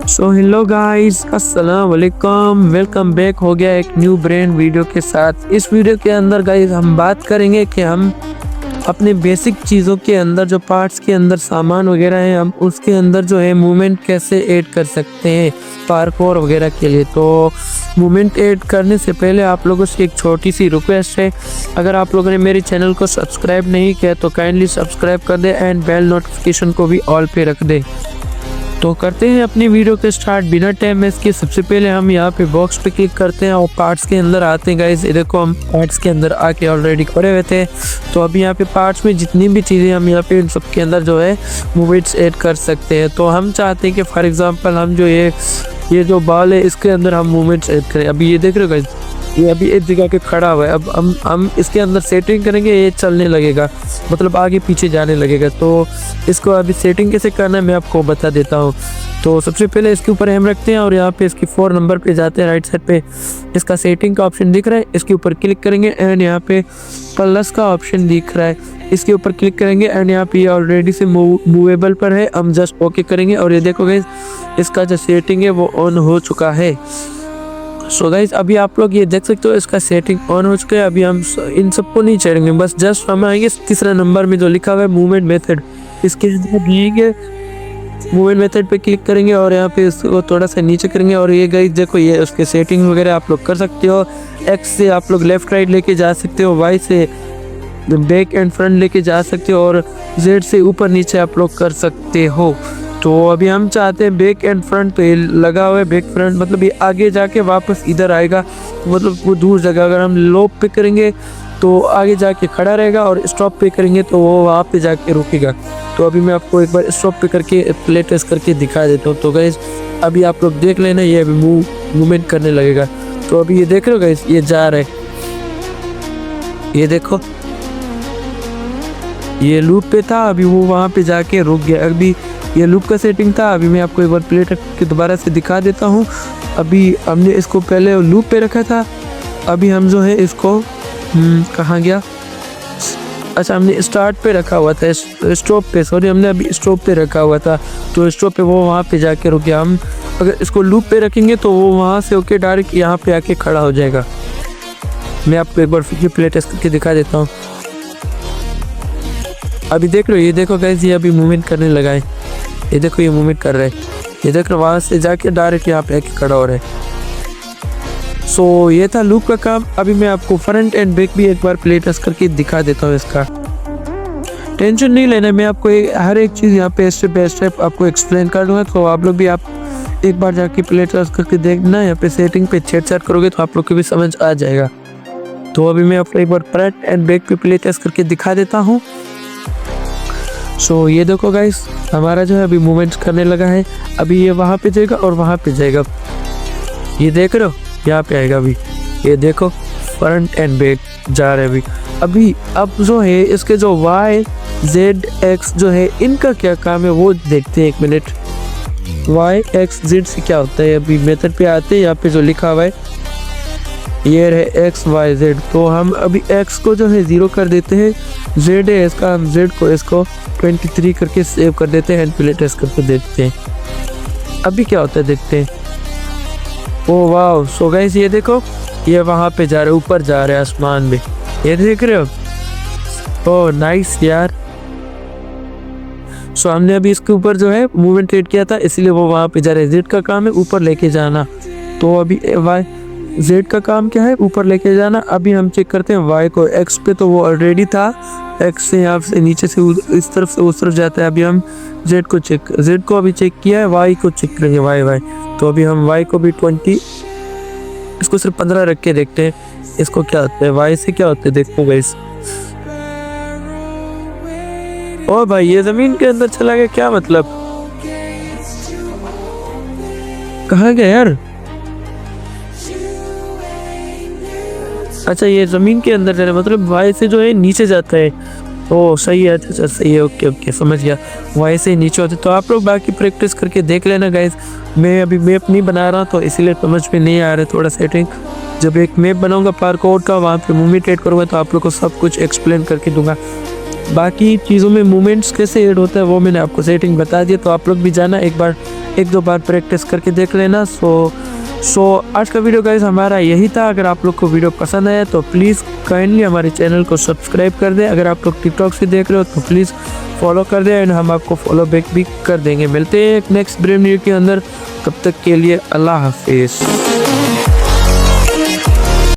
So hello guys, अस्सलाम वालेकुम। Welcome back हो गया एक न्यू ब्रांड वीडियो के साथ। इस वीडियो के अंदर गाइस हम बात करेंगे कि हम अपने बेसिक चीज़ों के अंदर जो पार्ट्स के अंदर सामान वगैरह है, हम उसके अंदर जो है मूवमेंट कैसे ऐड कर सकते हैं पार्कोर वगैरह के लिए। तो मूवमेंट ऐड करने से पहले आप लोगों से एक छोटी सी रिक्वेस्ट है, अगर आप लोगों ने मेरे चैनल को सब्सक्राइब नहीं किया तो काइंडली सब्सक्राइब कर दे एंड बेल नोटिफिकेशन को भी ऑल पे रख दे। तो करते हैं अपनी वीडियो के स्टार्ट बिना टाइम वेस्ट के। सबसे पहले हम यहाँ पे बॉक्स पे क्लिक करते हैं और पार्ट्स के अंदर आते हैं गाइस। ये देखो हम पार्ट्स के अंदर आके ऑलरेडी खड़े हुए थे। तो अभी यहाँ पे पार्ट्स में जितनी भी चीज़ें हम यहाँ पे इन सब के अंदर जो है मूवमेंट्स ऐड कर सकते हैं। तो हम चाहते हैं कि फॉर एग्जांपल हम जो ये जो बॉल है इसके अंदर हम मूवमेंट्स ऐड करें। अभी ये देख रहे हो गाइस, ये अभी एक जगह के खड़ा हुआ है। अब हम इसके अंदर सेटिंग करेंगे, ये चलने लगेगा, मतलब आगे पीछे जाने लगेगा। तो इसको अभी सेटिंग कैसे करना है मैं आपको बता देता हूँ। तो सबसे पहले इसके ऊपर हम रखते हैं और यहाँ पे इसकी 4 नंबर पे जाते हैं। राइट साइड पे इसका सेटिंग का ऑप्शन दिख रहा है, इसके ऊपर क्लिक करेंगे एंड यहाँ पे प्लस का ऑप्शन दिख रहा है, इसके ऊपर क्लिक करेंगे एंड यहाँ पे ऑलरेडी से मूवेबल पर है, हम जस्ट ओके करेंगे और ये देखो गाइस इसका जो सेटिंग है वो ऑन हो चुका है। सो गाइस अभी आप लोग ये देख सकते हो इसका सेटिंग ऑन हो चुका है। अभी हम इन सबको नहीं छेड़ेंगे, बस जस्ट हम आएंगे तीसरा नंबर में जो लिखा हुआ है मूवमेंट मेथड, इसके अंदर मूवमेंट मेथड पे क्लिक करेंगे और यहाँ पे इसको थोड़ा सा नीचे करेंगे और ये गाइस देखो ये उसके सेटिंग वगैरह आप लोग कर सकते हो। एक्स से आप लोग लेफ्ट राइट लेके जा सकते हो, वाई से बैक एंड फ्रंट लेके जा सकते हो और जेड से ऊपर नीचे आप लोग कर सकते हो। तो अभी हम चाहते हैं बैक एंड फ्रंट, तो ये लगा हुआ है बैक फ्रंट, मतलब ये आगे जाके वापस इधर आएगा, मतलब वो दूर जगह। अगर हम लो पे करेंगे तो आगे जाके खड़ा रहेगा और स्टॉप पे करेंगे तो वो वहाँ पे जाके रुकेगा। तो अभी मैं आपको एक बार स्टॉप पे करके प्ले टेस्ट करके दिखा देता हूँ। तो गाइस अभी आप लोग देख लेना, ये अभी मूवमेंट करने लगेगा। तो अभी ये देख रहे हो गाइस ये जा रहा है, ये देखो ये लूप पे था, अभी वो वहाँ पे जाके रुक गया। अभी ये लूप का सेटिंग था, अभी मैं आपको एक बार प्ले के दोबारा से दिखा देता हूँ। अभी हमने इसको पहले लूप पे रखा था, अभी हम जो है इसको कहाँ गया, अच्छा हमने स्टार्ट पे रखा हुआ था, स्टॉप पे, सॉरी हमने अभी स्टॉप पे रखा हुआ था। तो स्टॉप पे वो वहाँ पे जाके रुक गया। हम अगर इसको लूप पे रखेंगे तो वो वहाँ से होके डायरेक्ट यहाँ पे आके खड़ा हो जाएगा। मैं आपको एक बार फिर प्ले टेस्ट करके दिखा देता हूँ। अभी देख रहे हो, ये देखो गाइस ये अभी मूवमेंट करने लगा है, ये देखो ये मूवमेंट कर रहा है, ये देख रहे हो वहाँ से जाके डायरेक्ट यहाँ पे आके खड़ा हो रहा है। सो ये था लूप का काम। अभी मैं आपको फ्रंट एंड बैक भी एक बार प्ले टेस्ट करके दिखा देता हूँ। इसका टेंशन नहीं लेना, मैं आपको हर एक चीज़ यहाँ पे स्टेप बाय स्टेप आपको एक्सप्लेन कर दूँगा। तो आप लोग भी आप एक बार जाके प्ले टेस्ट करके देखना, यहाँ पे सेटिंग पे छेड़छाड़ करोगे तो आप लोग को भी समझ आ जाएगा। तो अभी मैं आपको एक बार फ्रंट एंड बैक पे प्ले टेस्ट करके दिखा देता हूँ। सो ये देखो गाइस हमारा जो है अभी मूवमेंट करने लगा है। अभी ये वहाँ पे जाएगा और वहाँ पे जाएगा, ये देख रहे हो यहाँ पे आएगा। अभी ये देखो फ्रंट एंड बैक जा रहे हैं। अभी अब जो है इसके जो वाई जेड एक्स जो है इनका क्या काम है वो देखते हैं। एक मिनट, वाई एक्स जेड से क्या होता है। अभी मेथड पे आते हैं, यहाँ पे जो लिखा हुआ है ये रहे एक्स वाई जेड। तो हम अभी एक्स को जो है 0 कर देते हैं, जेड है इसका, हम जेड को इसको 23 करके सेव कर देते हैं एंड प्ले टेस्ट करके देखते हैं अभी क्या होता है, देखते हैं। ओ वाह, सो गाइस ये देखो ये वहाँ पे जा रहे, ऊपर जा रहे हैं आसमान में, ये देख रहे हो। ओह नाइस यार। सो हमने अभी इसके ऊपर जो है मूवमेंट ऐड किया था, इसलिए वो वहाँ पे जा रहे हैं। जेड का काम है ऊपर लेके जाना, तो अभी वाई जेड का काम क्या है, ऊपर लेके जाना। अभी हम चेक करते हैं वाई को। एक्स पे तो वो ऑलरेडी था, एक्स से यहाँ से नीचे से इस तरफ से उस तरफ जाता है। अभी हम जेड को अभी चेक किया है, वाई को चेक करेंगे, वाई। तो अभी हम वाई को भी 20, इसको सिर्फ 15 रख के देखते हैं इसको क्या होता है, वाई से क्या होता है देखो गाइस। ओ भाई ये जमीन के अंदर चला गया, क्या मतलब, कहाँ गया यार। अच्छा ये ज़मीन के अंदर जाना, मतलब वाई से जो है नीचे जाता है। ओ सही है, अच्छा सही है, ओके ओके समझ गया, वाई से नीचे होते। तो आप लोग बाकी प्रैक्टिस करके देख लेना गाइस। मैं अभी मैप नहीं बना रहा तो इसीलिए समझ में नहीं आ रहा है थोड़ा सेटिंग। जब एक मैप बनाऊंगा पार्कोर का, वहाँ पे मूवमेंट ऐड करूँगा तो आप लोग को सब कुछ एक्सप्लेन करके दूंगा। बाकी चीज़ों में मूवमेंट्स कैसे ऐड होता है वो मैंने आपको सेटिंग बता दिया, तो आप लोग भी जाना एक दो बार प्रैक्टिस करके देख लेना। सो आज का वीडियो गाइस हमारा यही था। अगर आप लोग को वीडियो पसंद आया तो प्लीज़ काइंडली हमारे चैनल को सब्सक्राइब कर दें। अगर आप लोग टिकटॉक से देख रहे हो तो प्लीज़ फॉलो कर दें एंड हम आपको फॉलो बैक भी कर देंगे। मिलते हैं एक नेक्स्ट ब्रेन वीडियो के अंदर, तब तक के लिए अल्लाह हाफिज़।